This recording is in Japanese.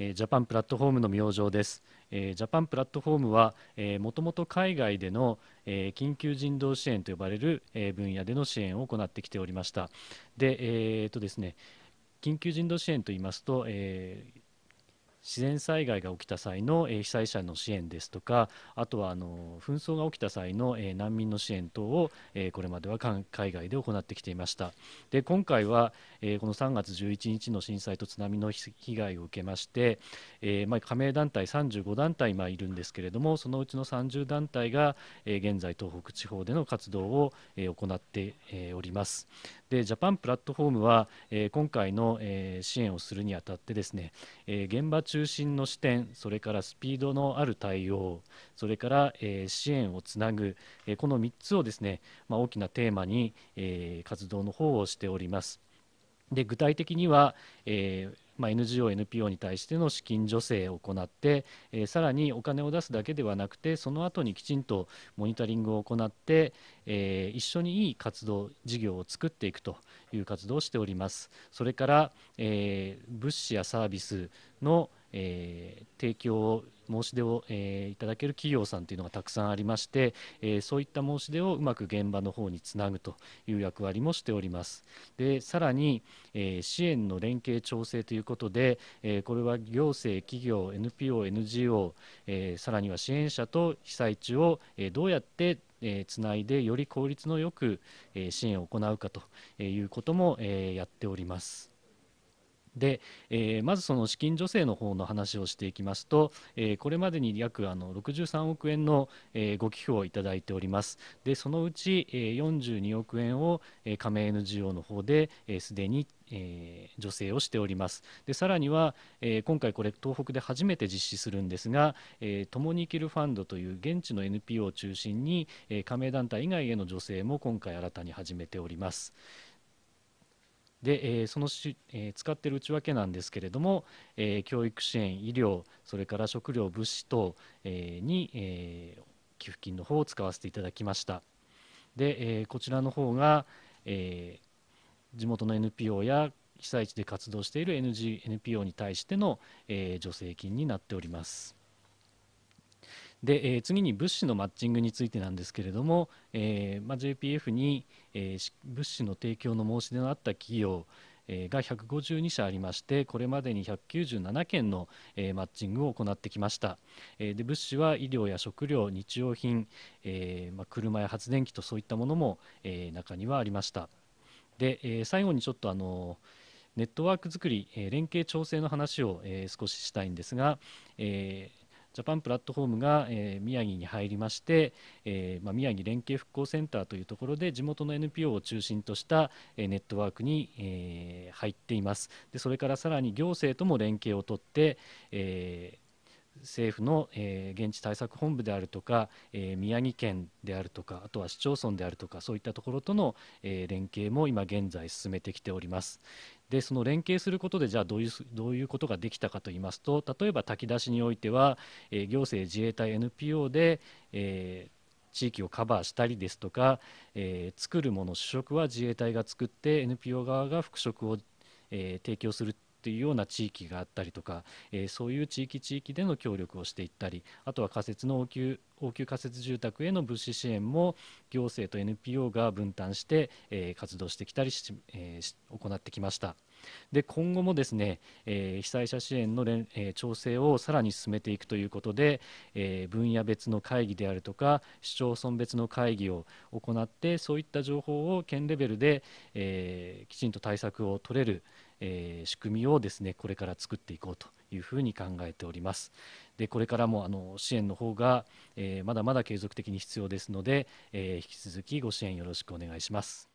ジャパンプラットフォームの明星です。ジャパンプラットフォームは、もともと海外での、緊急人道支援と呼ばれる、分野での支援を行ってきておりました。で、ですね、緊急人道支援といいますと、自然災害が起きた際の被災者の支援ですとか、あとは紛争が起きた際の難民の支援等をこれまでは海外で行ってきていました。で、今回はこの3月11日の震災と津波の被害を受けまして、加盟団体35団体いるんですけれども、そのうちの30団体が現在東北地方での活動を行っております。で、ジャパンプラットフォームは今回の支援をするにあたってですね、現場中心の視点、それからスピードのある対応、それから支援をつなぐ、この3つをですね、大きなテーマに活動の方をしております。で、具体的には、NGO、NPO に対しての資金助成を行って、さらにお金を出すだけではなくて、その後にきちんとモニタリングを行って、一緒にいい活動、事業を作っていくという活動をしております。それから、物資やサービスの、提供を申し出を、いただける企業さんというのがたくさんありまして、そういった申し出をうまく現場の方につなぐという役割もしております。で、さらに、支援の連携調整ということで、これは行政、企業、NPO、NGO、さらには支援者と被災地を、どうやってつないでより効率のよく支援を行うかということもやっております。で、まずその資金助成の方の話をしていきますと、これまでに約63億円のご寄付をいただいております。で、そのうち42億円を加盟 NGO の方ですでに助成をしております。で、さらには今回これ東北で初めて実施するんですが、共に生きるファンドという現地の NPO を中心に加盟団体以外への助成も今回新たに始めております。で、その使っている内訳なんですけれども、教育支援、医療、それから食料、物資等、に、寄付金の方を使わせていただきました。で、こちらの方が、地元の NPO や被災地で活動している NPO に対しての、助成金になっております。で、次に物資のマッチングについてなんですけれども、JPF に、物資の提供の申し出のあった企業が152社ありまして、これまでに197件のマッチングを行ってきました。で、物資は医療や食料、日用品、車や発電機とそういったものも中にはありました。で、最後にちょっとネットワーク作り、連携調整の話を少ししたいんですが、ジャパンプラットフォームが、宮城に入りまして、宮城連携復興センターというところで地元の NPO を中心とした、ネットワークに、入っています。で、それからさらに行政とも連携をとって、政府の、現地対策本部であるとか、宮城県であるとか、あとは市町村であるとか、そういったところとの、連携も今現在進めてきております。で、その連携することで、じゃあどういうことができたかといいますと、例えば炊き出しにおいては、行政自衛隊 NPO で、地域をカバーしたりですとか、作るもの主食は自衛隊が作って NPO 側が副食を、提供するっていうような地域があったりとか、そういう地域での協力をしていったり、あとは仮設の応急仮設住宅への物資支援も行政と NPO が分担して、活動してきたり行ってきました。で、今後もですね、被災者支援の調整をさらに進めていくということで、分野別の会議であるとか市町村別の会議を行って、そういった情報を県レベルで、きちんと対策を取れる、仕組みをですね、これから作っていこうというふうに考えております。で、これからも支援の方が、まだまだ継続的に必要ですので、引き続きご支援よろしくお願いします。